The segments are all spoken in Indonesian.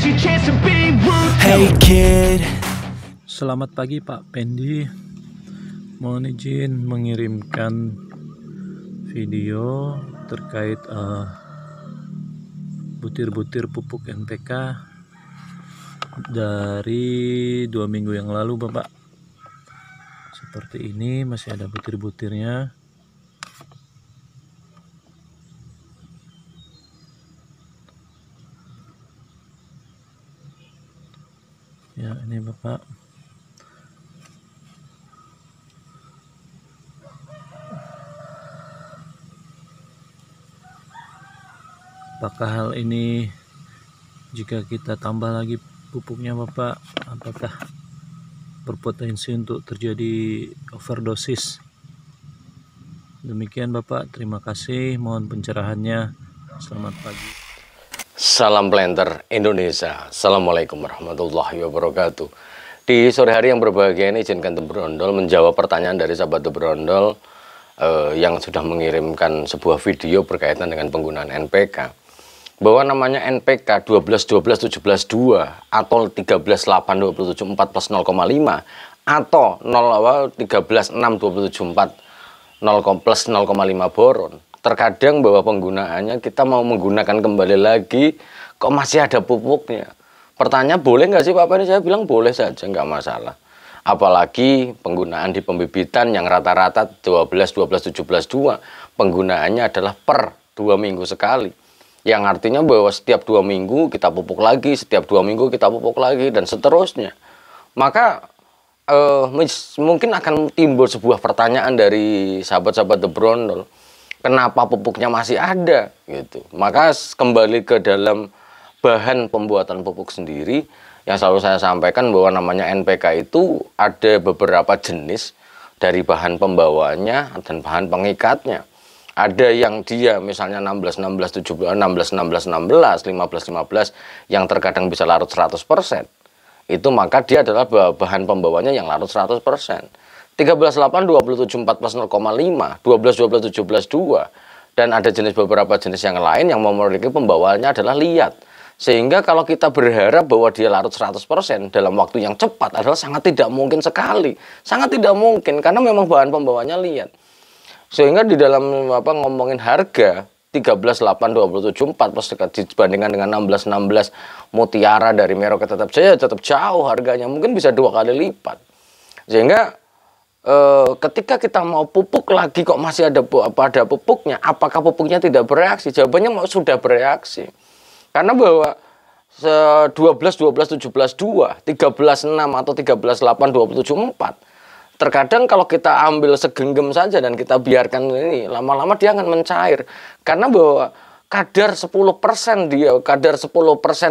Hey kid. Selamat pagi Pak Pendi. Mohon izin mengirimkan video terkait butir-butir pupuk NPK dari 2 minggu yang lalu Bapak. Seperti ini, masih ada butir-butirnya. Ya, ini Bapak. Apakah hal ini jika kita tambah lagi pupuknya Bapak, apakah berpotensi untuk terjadi overdosis? Demikian Bapak, terima kasih, mohon pencerahannya. Selamat pagi. Salam Planter Indonesia. Assalamualaikum warahmatullahi wabarakatuh. Di sore hari yang berbahagia ini, izinkan The Brondol menjawab pertanyaan dari sahabat The Brondol yang sudah mengirimkan sebuah video berkaitan dengan penggunaan NPK. Bahwa namanya NPK 12-12-17-2 atau 13-8-27-4 plus 0,5 atau 13-6-27-4 plus 0,5 boron. Terkadang bahwa penggunaannya kita mau menggunakan kembali lagi, kok masih ada pupuknya. Pertanyaan, boleh nggak sih Pak Pak? Saya bilang boleh saja, nggak masalah. Apalagi penggunaan di pembibitan yang rata-rata 12-12-17-2, penggunaannya adalah per 2 minggu sekali. Yang artinya bahwa setiap 2 minggu kita pupuk lagi, setiap 2 minggu kita pupuk lagi, dan seterusnya. Maka mungkin akan timbul sebuah pertanyaan dari sahabat-sahabat The Brondol. Kenapa pupuknya masih ada gitu? Maka kembali ke dalam bahan pembuatan pupuk sendiri, yang selalu saya sampaikan bahwa namanya NPK itu ada beberapa jenis dari bahan pembawanya dan bahan pengikatnya. Ada yang dia misalnya 16-16-17, 16-16-16, 15-15 yang terkadang bisa larut 100%. Itu maka dia adalah bahan pembawanya yang larut 100%. 13-8-27-4 plus 0,5, 12-12-17-2, dan ada beberapa jenis yang lain yang memiliki pembawaannya adalah liat. Sehingga kalau kita berharap bahwa dia larut 100% dalam waktu yang cepat adalah sangat tidak mungkin sekali. Sangat tidak mungkin karena memang bahan pembawanya liat. Sehingga di dalam ngomongin harga 13-8-27-4 plus dibandingkan dengan 16-16 Mutiara dari Merauke tetap jauh harganya, mungkin bisa 2 kali lipat. Sehingga ketika kita mau pupuk lagi kok masih ada pupuknya, apakah pupuknya tidak bereaksi? Jawabannya sudah bereaksi. Karena bahwa 12-12-17-2, 13-6 atau 13-8-27-4, terkadang kalau kita ambil segenggam saja dan kita biarkan ini, lama-lama dia akan mencair. Karena bahwa kadar 10%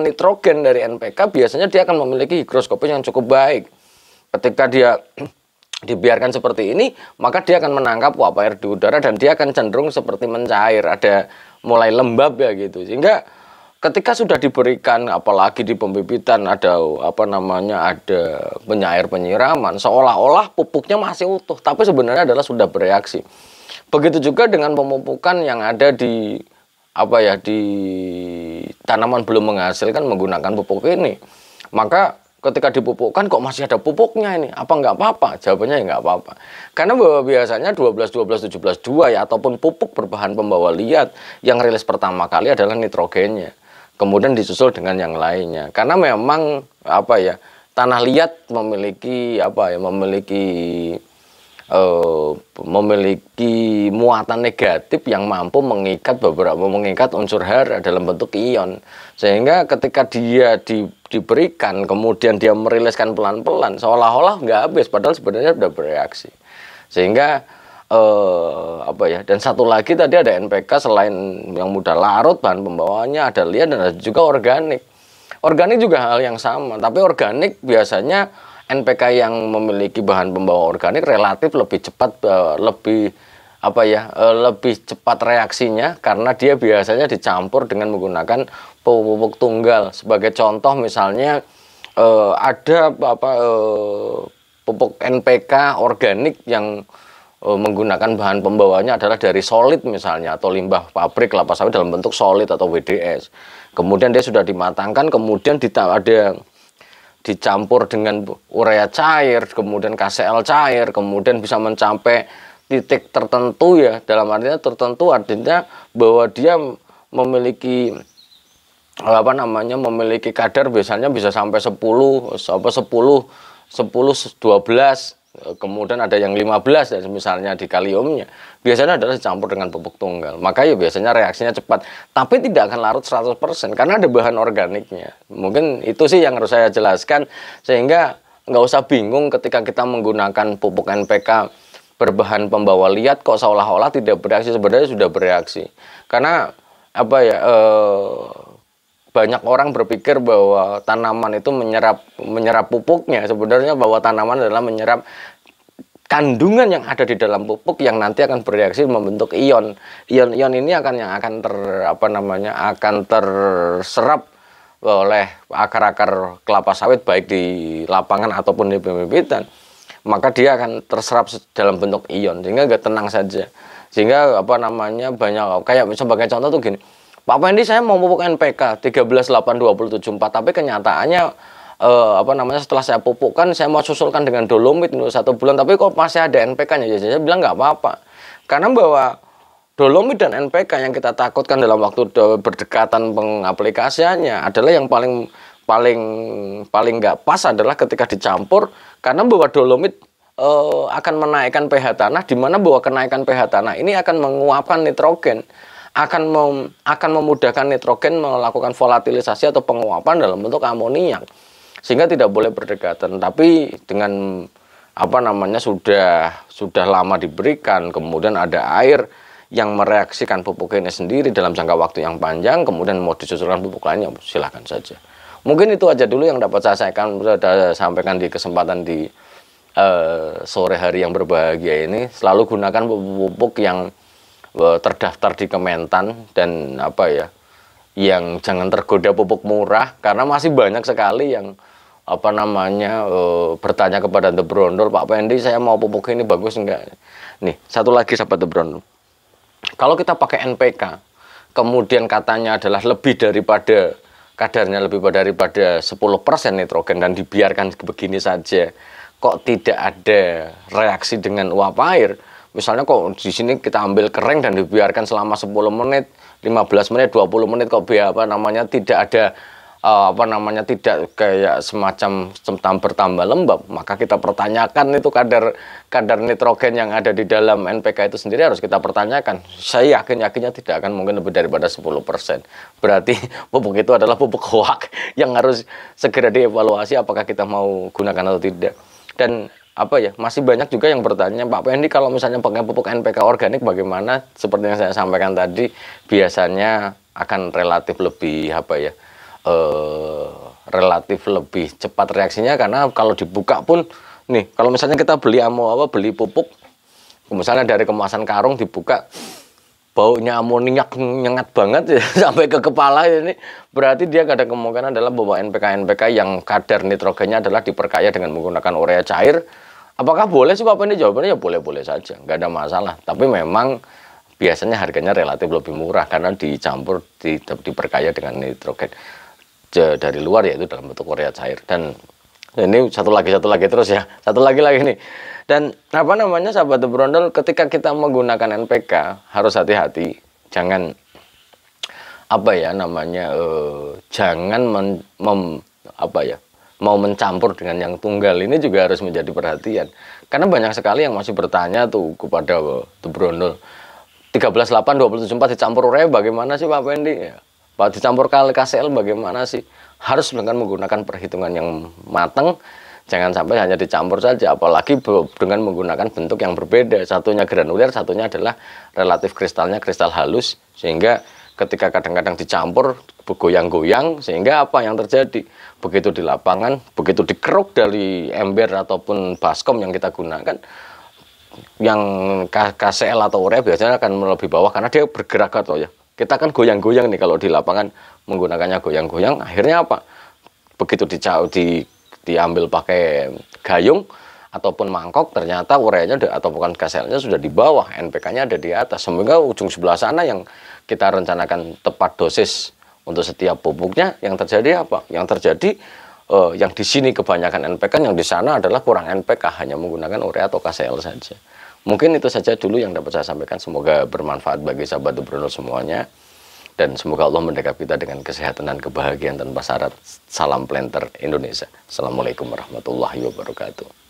nitrogen dari NPK biasanya dia akan memiliki higroskopis yang cukup baik. Ketika dia dibiarkan seperti ini, maka dia akan menangkap uap air di udara dan dia akan cenderung seperti mencair, ada mulai lembab ya gitu. Sehingga ketika sudah diberikan, apalagi di pembibitan ada ada penyair penyiraman, seolah-olah pupuknya masih utuh, tapi sebenarnya adalah sudah bereaksi. Begitu juga dengan pemupukan yang ada di di tanaman belum menghasilkan menggunakan pupuk ini. Maka ketika dipupukkan kok masih ada pupuknya ini, apa nggak apa-apa? Jawabannya ya nggak apa-apa. Karena bahwa biasanya 12-12-17-2 ya, ataupun pupuk berbahan pembawa liat yang rilis pertama kali adalah nitrogennya. Kemudian disusul dengan yang lainnya. Karena memang tanah liat memiliki memiliki muatan negatif yang mampu mengikat unsur hara dalam bentuk ion. Sehingga ketika dia diberikan kemudian dia meriliskan pelan-pelan seolah-olah nggak habis, padahal sebenarnya sudah bereaksi. Sehingga dan satu lagi tadi ada NPK, selain yang mudah larut bahan pembawaannya ada liat dan ada juga organik. Organik juga hal yang sama, tapi organik biasanya NPK yang memiliki bahan pembawa organik relatif lebih cepat, lebih cepat reaksinya karena dia biasanya dicampur dengan menggunakan pupuk tunggal. Sebagai contoh misalnya ada pupuk NPK organik yang menggunakan bahan pembawanya adalah dari solid misalnya, atau limbah pabrik kelapa sawit dalam bentuk solid atau WDS. Kemudian dia sudah dimatangkan, kemudian ada dicampur dengan urea cair, kemudian KCl cair, kemudian bisa mencapai titik tertentu ya, dalam artinya tertentu artinya bahwa dia memiliki memiliki kadar biasanya bisa sampai 10 12, kemudian ada yang 15 dan misalnya di kaliumnya biasanya adalah dicampur dengan pupuk tunggal, maka ya biasanya reaksinya cepat, tapi tidak akan larut 100% karena ada bahan organiknya. Mungkin itu sih yang harus saya jelaskan, sehingga nggak usah bingung ketika kita menggunakan pupuk NPK berbahan pembawa liat kok seolah-olah tidak bereaksi, sebenarnya sudah bereaksi. Karena banyak orang berpikir bahwa tanaman itu menyerap pupuknya. Sebenarnya bahwa tanaman adalah menyerap kandungan yang ada di dalam pupuk yang nanti akan bereaksi membentuk ion. Ion ini akan terserap oleh akar-akar kelapa sawit baik di lapangan ataupun di bibit-bibitan. Maka dia akan terserap dalam bentuk ion, sehingga nggak tenang saja. Sehingga banyak kayak sebagai contoh tuh gini. Pak Pendi, saya mau pupuk NPK 138274, tapi kenyataannya setelah saya pupukkan, saya mau susulkan dengan dolomit untuk 1 bulan, tapi kok masih ada NPK-nya. Ya, saya bilang nggak apa-apa, karena bahwa dolomit dan NPK yang kita takutkan dalam waktu berdekatan pengaplikasiannya adalah yang paling nggak pas adalah ketika dicampur, karena bahwa dolomit akan menaikkan pH tanah, di mana bahwa kenaikan pH tanah ini akan menguapkan nitrogen, akan memudahkan nitrogen melakukan volatilisasi atau penguapan dalam bentuk amoniak, sehingga tidak boleh berdekatan. Tapi dengan sudah lama diberikan, kemudian ada air yang mereaksikan pupuk ini sendiri dalam jangka waktu yang panjang, kemudian mau disusulkan pupuk lainnya, silahkan saja. Mungkin itu aja dulu yang dapat saya sampaikan di kesempatan di sore hari yang berbahagia ini. Selalu gunakan pupuk yang terdaftar di Kementan, dan yang jangan tergoda pupuk murah, karena masih banyak sekali yang bertanya kepada The Brondol, Pak Pendi, saya mau pupuk ini bagus enggak? Nih, satu lagi sahabat The Brondol, kalau kita pakai NPK kemudian katanya adalah kadarnya lebih daripada 10% nitrogen dan dibiarkan begini saja, kok tidak ada reaksi dengan uap air. Misalnya kok di sini kita ambil kering dan dibiarkan selama 10 menit, 15 menit, 20 menit kok tidak ada tidak kayak semacam bertambah lembab, maka kita pertanyakan itu kadar nitrogen yang ada di dalam NPK itu sendiri harus kita pertanyakan. Saya yakinnya tidak akan mungkin lebih daripada 10%. Berarti pupuk itu adalah pupuk hoak yang harus segera dievaluasi apakah kita mau gunakan atau tidak. Dan masih banyak juga yang bertanya, Pak Pendi, kalau misalnya pakai pupuk NPK organik bagaimana? Seperti yang saya sampaikan tadi, biasanya akan relatif lebih cepat reaksinya, karena kalau dibuka pun nih, kalau misalnya kita beli pupuk misalnya dari kemasan karung dibuka, baunya amoniak nyengat banget ya, sampai ke kepala ini, berarti dia ada kemungkinan adalah bahwa NPK yang kadar nitrogennya adalah diperkaya dengan menggunakan urea cair. Apakah boleh sih Pak Pendi? Jawabannya ya boleh-boleh saja, nggak ada masalah. Tapi memang biasanya harganya relatif lebih murah karena dicampur, diperkaya dengan nitrogen dari luar, yaitu dalam bentuk urea cair. Dan ini satu lagi terus ya, satu lagi nih. Dan sahabat The Brondol, ketika kita menggunakan NPK harus hati-hati, jangan jangan mau mencampur dengan yang tunggal. Ini juga harus menjadi perhatian, karena banyak sekali yang masih bertanya tuh kepada The Brondol, 138274 dicampur urea bagaimana sih Pak Pendi? Ya, Pak, dicampur KCl bagaimana sih? Harus dengan menggunakan perhitungan yang matang. Jangan sampai hanya dicampur saja, apalagi dengan menggunakan bentuk yang berbeda. Satunya granuler, satunya adalah relatif kristalnya kristal halus, sehingga ketika kadang-kadang dicampur bergoyang-goyang, sehingga apa yang terjadi? Begitu di lapangan, begitu dikeruk dari ember ataupun baskom yang kita gunakan, yang KCl atau urea biasanya akan lebih bawah karena dia bergerak atau ya. Kita kan goyang-goyang nih kalau di lapangan, menggunakannya goyang-goyang, akhirnya apa? Begitu diambil pakai gayung, ataupun mangkok, ternyata ureanya atau bukan KCL-nya sudah di bawah, NPK-nya ada di atas. Sehingga ujung sebelah sana yang kita rencanakan tepat dosis untuk setiap pupuknya, yang terjadi apa? Yang terjadi yang di sini kebanyakan NPK, yang di sana adalah kurang NPK, hanya menggunakan urea atau KCL saja. Mungkin itu saja dulu yang dapat saya sampaikan. Semoga bermanfaat bagi sahabat Bro semuanya. Dan semoga Allah mendekat kita dengan kesehatan dan kebahagiaan tanpa syarat. Salam Planter Indonesia. Assalamualaikum warahmatullahi wabarakatuh.